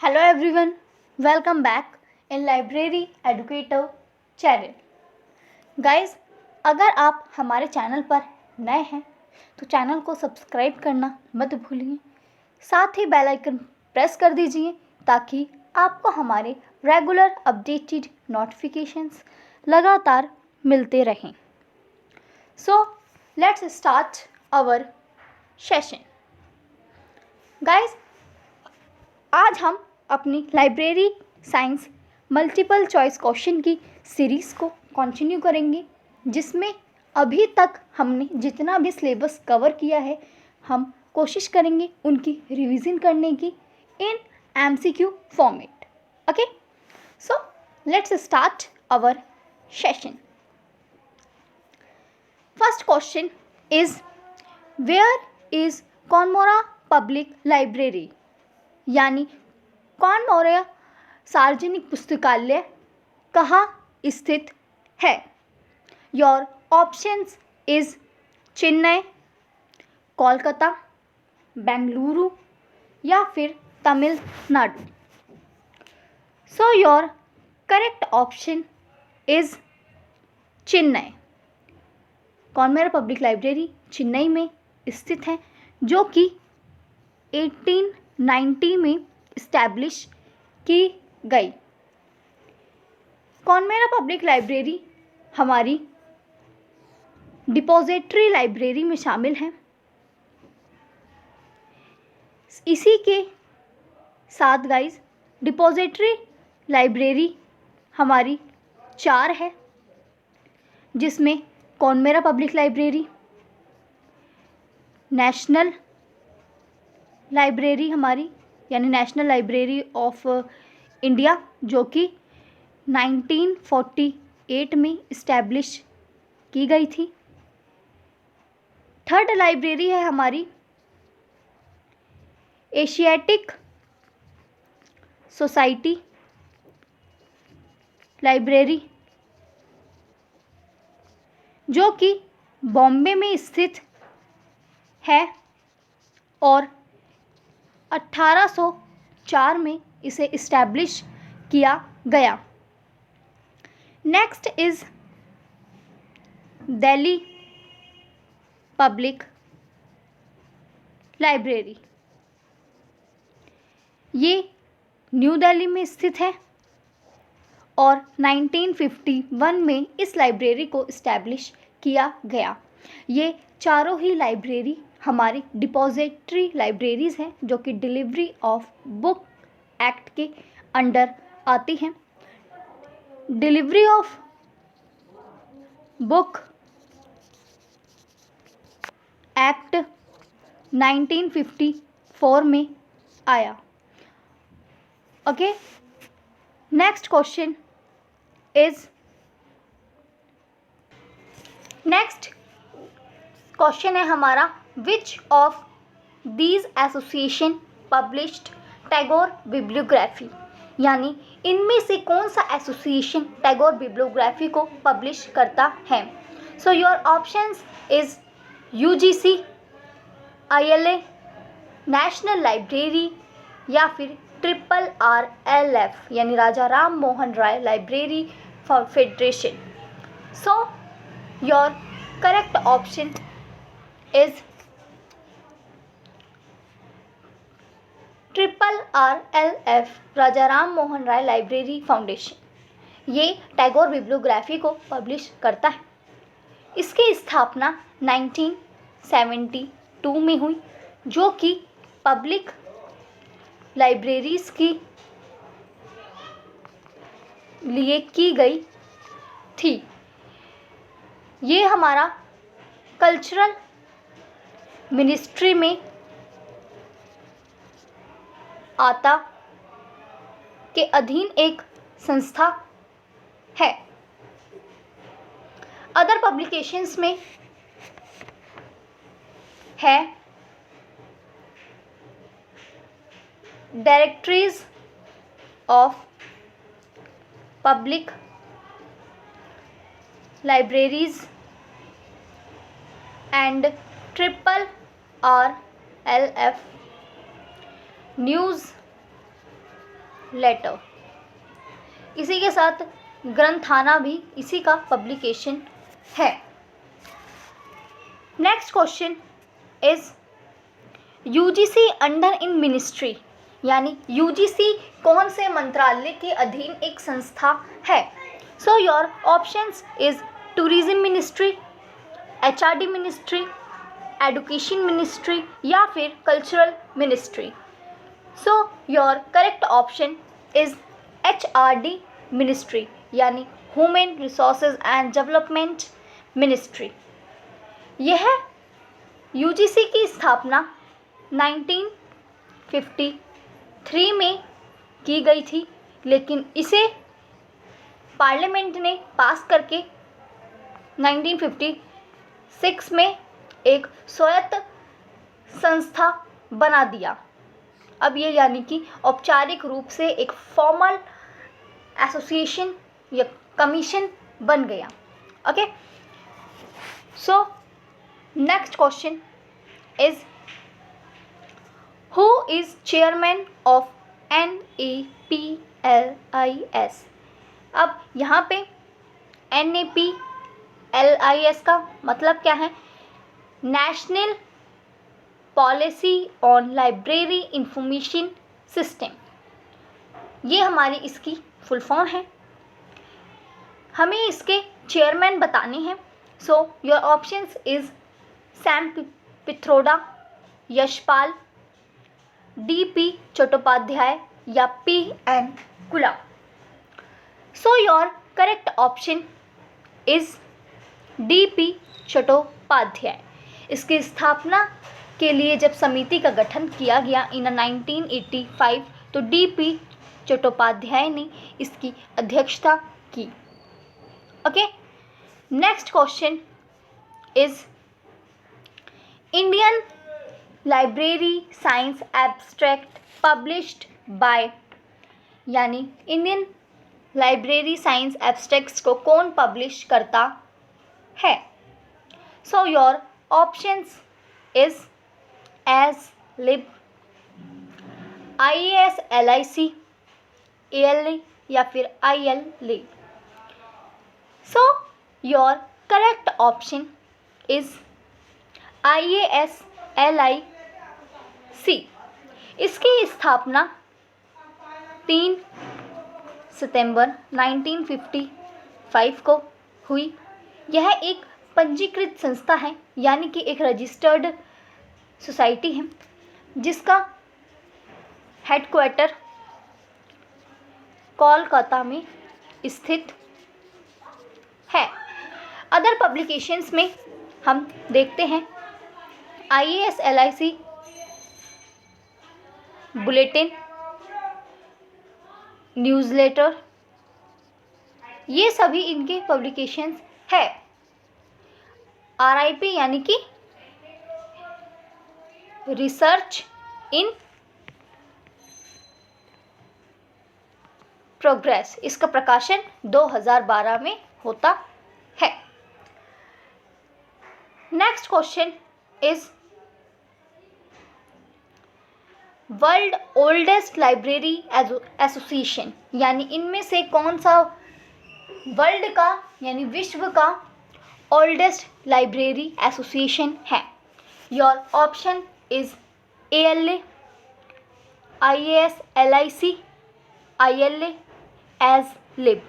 Hello everyone, welcome back in Library Educator channel. Guys, अगर आप हमारे चैनल पर नए हैं तो चैनल को सब्सक्राइब करना मत भूलिए, साथ ही बेल आइकन प्रेस कर दीजिए ताकि आपको हमारे रेगुलर अपडेटेड नोटिफिकेशंस लगातार मिलते रहें। So let's start our session. Guys, आज हम अपनी library science multiple choice question की सीरीज़ को कंटिन्यू करेंगे, जिसमें अभी तक हमने जितना भी सिलेबस कवर किया है हम कोशिश करेंगे उनकी रिवीजन करने की in MCQ format. Okay, so let's start our session. First question is where is Connemara public library, यानी कॉनमोरा सार्वजनिक पुस्तकालय कहाँ स्थित है। Your options is Chennai, Kolkata, Bengaluru या फिर Tamil Nadu. So your correct option is Chennai. Connemara public library Chennai में स्थित है, जो कि 1890 में इस्टेब्लिश की गई। कॉनमोरा पब्लिक लाइब्रेरी हमारी डिपॉजिटरी लाइब्रेरी में शामिल है। इसी के साथ गाइस डिपॉजिटरी लाइब्रेरी हमारी 4 है, जिसमें कॉनमोरा पब्लिक लाइब्रेरी, नेशनल लाइब्रेरी हमारी यानी नेशनल लाइब्रेरी ऑफ इंडिया, जो कि 1948 में इस्टेब्लिश की गई थी। थर्ड लाइब्रेरी है हमारी एशियाटिक सोसाइटी लाइब्रेरी, जो कि बॉम्बे में स्थित है और 1804 में इसे इस्टेब्लिश किया गया। Next is Delhi public library. ये न्यू दिल्ली में स्थित है और 1951 में इस लाइब्रेरी को इस्टेब्लिश किया गया। ये चारों ही लाइब्रेरी हमारी डिपॉजिटरी लाइब्रेरीज़ हैं, जो कि डिलीवरी ऑफ बुक एक्ट के अंडर आती हैं। डिलीवरी ऑफ बुक एक्ट 1954 में आया। Okay, next question is question है हमारा, which of these association published Tagore bibliography, यानी इनमें से कौन सा एसोसिएशन टैगोर बिब्लियोग्राफी को पब्लिश करता है। So your options is UGC, ILA, national library या फिर RRLF यानी Raja Ram Mohan Roy library for federation. So your correct option is RRLF, Raja Ram Mohan Roy library foundation. ये टैगोर बिब्लियोग्राफी को पब्लिश करता है। इसकी स्थापना 1972 में हुई, जो कि पब्लिक लाइब्रेरीज की लिए की गई थी। ये हमारा कल्चरल मिनिस्ट्री में आता के अधीन एक संस्था है। अदर पब्लिकेशंस में है directories of public libraries and RRLF, newsletter. इसी के साथ ग्रंथाना भी इसी का पब्लिकेशन है। Next question is UGC under in ministry, यानी यूजीसी कौन से मंत्रालय के अधीन एक संस्था है। So your options is tourism ministry, HRD ministry, education ministry या फिर cultural ministry. So your correct option is HRD ministry, यानी human resources and development ministry. यह यूजीसी की स्थापना 1953 में की गई थी, लेकिन इसे पार्लियामेंट ने पास करके 1956 में एक स्वायत्त संस्था बना दिया। अब ये यानी कि औपचारिक रूप से एक फॉर्मल एसोसिएशन या कमीशन बन गया। Okay, so next question is who is chairman of NAPLIS। अब यहाँ पे NAPLIS का मतलब क्या है? National policy on library information system. ये हमारी इसकी फुल फॉर्म है। हमें इसके चेयरमैन बताने हैं। सो your options is Sam Pitroda, Yashpal, DP Chattopadhyay या PN gulab. So your correct option is DP Chattopadhyay. इसकी स्थापना के लिए जब समिति का गठन किया गया इन 1985, तो DP चट्टोपाध्याय ने इसकी अध्यक्षता की। Okay, next question is Indian library science abstract published by, यानी इंडियन लाइब्रेरी साइंस एब्स्ट्रैक्ट्स को कौन पब्लिश करता है। So your options is ASLIB, IAS LIC, ALA या फिर IL lib. So your correct option is IAS LIC। इसकी स्थापना 3 सितंबर 1955 को हुई। यह एक पंजीकृत संस्था है, यानी कि एक रजिस्टर्ड सोसाइटी है, जिसका हेडक्वार्टर कोलकाता में स्थित है। अदर पब्लिकेशंस में हम देखते हैं IAS LIC बुलेटिन, न्यूज़लेटर, ये सभी इनके पब्लिकेशंस है। RIP यानी कि रिसर्च इन प्रोग्रेस, इसका प्रकाशन 2012 में होता है। Next question is world oldest library association, यानी इनमें से कौन सा वर्ल्ड का यानी विश्व का ओल्डेस्ट लाइब्रेरी एसोसिएशन है। Your option is ALA, IAS LIC, ILA, as lib.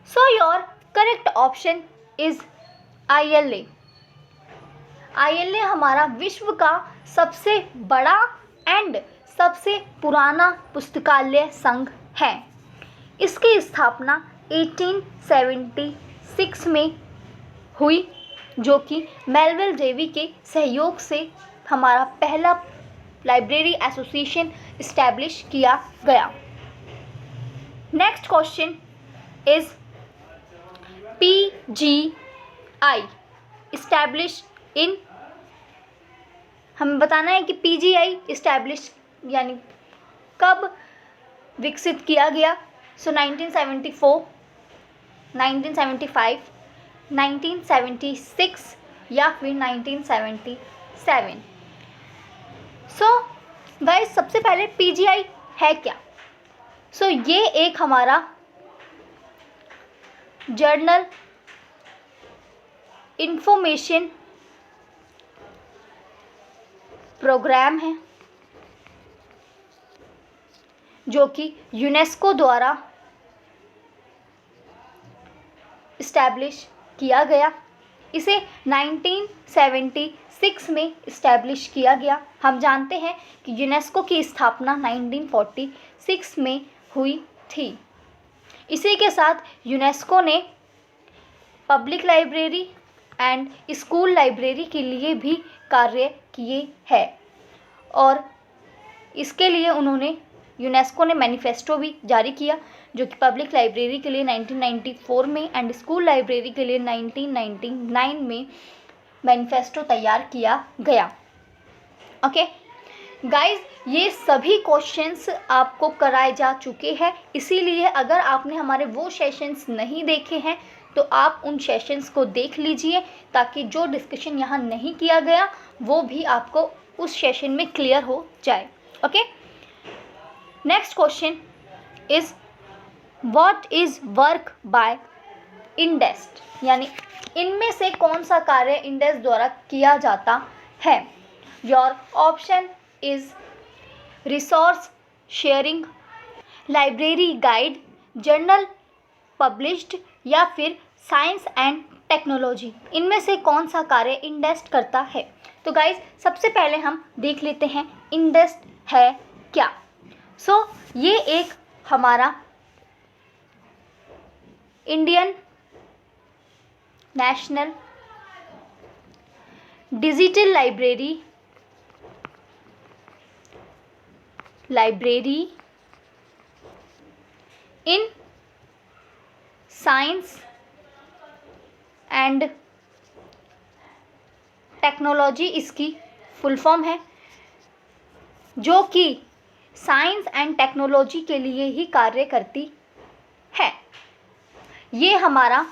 So your correct option is ILA. ILA हमारा विश्व का सबसे बड़ा एंड सबसे पुराना पुस्तकालय संघ है। इसकी स्थापना 1876 में हुई, जो कि मेलविल डेवी के सहयोग से हमारा पहला लाइब्रेरी एसोसिएशन इस्टेब्लिश किया गया। Next question is PGI establish in, हमें बताना है कि PGI इस्टेब्लिश यानी कब विकसित किया गया। सो 1974, 1975, 1976 या फिर 1977। सो गाइस, सबसे पहले PGI है क्या। सो ये एक हमारा जर्नल इंफॉर्मेशन प्रोग्राम है जो कि यूनेस्को द्वारा इस्टेब्लिश किया गया। इसे 1976 में इस्टेब्लिश किया गया। हम जानते हैं कि यूनेस्को की स्थापना 1946 में हुई थी। इसी के साथ यूनेस्को ने public library and school library के लिए भी कार्य किए हैं और इसके लिए यूनेस्को ने मैनिफेस्टो भी जारी किया जो कि पब्लिक लाइब्रेरी के लिए 1994 में एंड स्कूल लाइब्रेरी के लिए 1999 में मैनिफेस्टो तैयार किया गया। ओके गाइस, ये सभी क्वेश्चंस आपको कराए जा चुके हैं, इसीलिए अगर आपने हमारे वो सेशंस नहीं देखे हैं तो आप उन सेशंस को देख लीजिए ताकि जो डिस्कशन यहाँ नहीं किया गया वो भी आपको उस सेशन में क्लियर हो जाए। Okay, next question is what is work by इंडेस्ट, यानी इनमें से कौन सा कार्य इंडेस्ट द्वारा किया जाता है। Your option is resource sharing, library guide, journal published या फिर साइंस एंड टेक्नोलॉजी। इनमें से कौन सा कार्य इंडेस्ट करता है। तो गाइज सबसे पहले हम देख लेते हैं इंडेस्ट है क्या। सो ये एक हमारा Indian national digital library in science and technology इसकी फुल फॉर्म है, जो कि साइंस एंड टेक्नोलॉजी के लिए ही कार्य करती है। ये हमारा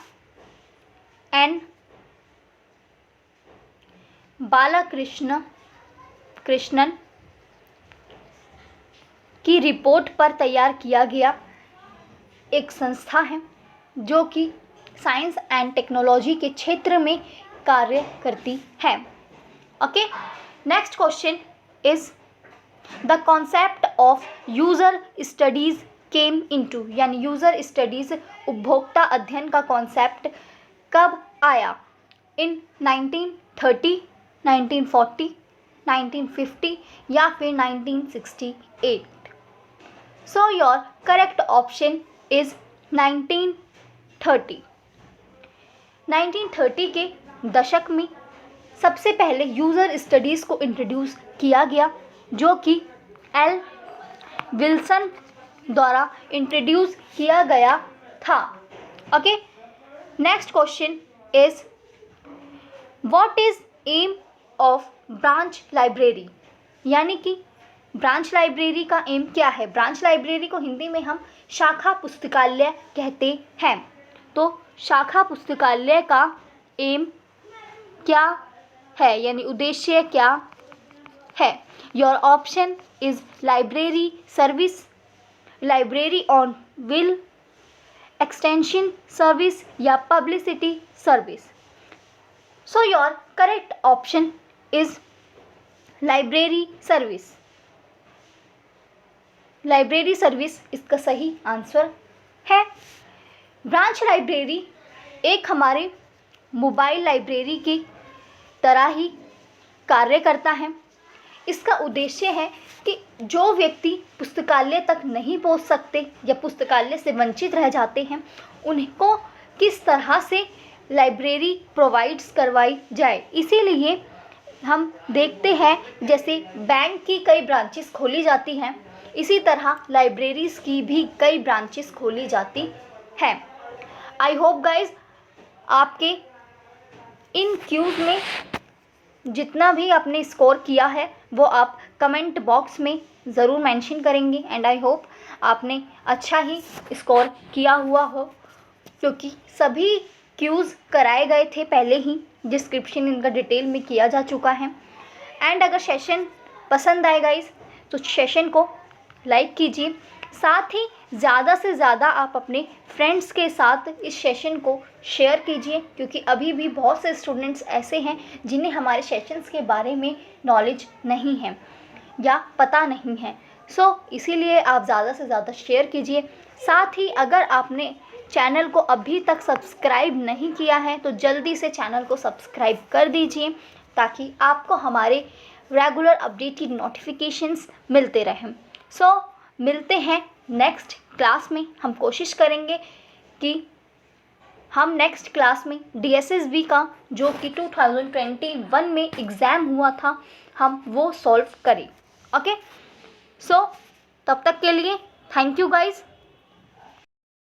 एन बालाकृष्णन की रिपोर्ट पर तैयार किया गया एक संस्था है जो कि साइंस एंड टेक्नोलॉजी के क्षेत्र में कार्य करती है। Okay, next question is the concept of user studies came into, यानी यूज़र स्टडीज़ उपभोक्ता अध्ययन का कॉन्सेप्ट कब आया। इन 1930, 1940, 1950 या फिर 1968। सो योर करेक्ट ऑप्शन इज 1930। 1930 के दशक में सबसे पहले यूज़र स्टडीज़ को इंट्रोड्यूस किया गया जो कि एल विल्सन द्वारा इंट्रोड्यूस किया गया था। Okay, next question is what is aim of branch library, यानी कि ब्रांच लाइब्रेरी का एम क्या है। ब्रांच लाइब्रेरी को हिंदी में हम शाखा पुस्तकालय कहते हैं। तो शाखा पुस्तकालय का एम क्या है, यानी उद्देश्य क्या है। Your option is library service, library on wheel, extension service या publicity service. So your correct option is library service. Library service इसका सही आंसर है। ब्रांच लाइब्रेरी एक हमारे मोबाइल लाइब्रेरी की तरह ही कार्य करता है। इसका उद्देश्य है कि जो व्यक्ति पुस्तकालय तक नहीं पहुंच सकते या पुस्तकालय से वंचित रह जाते हैं उनको किस तरह से लाइब्रेरी प्रोवाइड्स करवाई जाए। इसीलिए हम देखते हैं जैसे बैंक की कई ब्रांचेस खोली जाती हैं, इसी तरह लाइब्रेरीज़ की भी कई ब्रांचेस खोली जाती हैं। आई होप गाइज आपके इन क्यूज़ में जितना भी आपने स्कोर किया है वो आप कमेंट बॉक्स में ज़रूर मेंशन करेंगे एंड आई होप आपने अच्छा ही स्कोर किया हुआ हो, क्योंकि सभी क्यूज़ कराए गए थे पहले ही, डिस्क्रिप्शन इनका डिटेल में किया जा चुका है। एंड अगर सेशन पसंद आए गाइस तो सेशन को लाइक कीजिए साथ ही ज़्यादा से ज़्यादा आप अपने फ्रेंड्स के साथ इस सेशन को शेयर कीजिए, क्योंकि अभी भी बहुत से स्टूडेंट्स ऐसे हैं जिन्हें हमारे सेशंस के बारे में नॉलेज नहीं है या पता नहीं है। इसीलिए आप ज़्यादा से ज़्यादा शेयर कीजिए। साथ ही अगर आपने चैनल को अभी तक सब्सक्राइब नहीं किया है तो जल्दी से चैनल को सब्सक्राइब कर दीजिए, ताकि आपको हमारे रेगुलर अपडेटेड नोटिफिकेशंस मिलते रहें। मिलते हैं नेक्स्ट क्लास में। हम कोशिश करेंगे कि हम नेक्स्ट क्लास में DSSB का जो कि 2021 में एग्ज़ाम हुआ था, हम वो सॉल्व करें। ओके, तब तक के लिए थैंक यू गाइज़।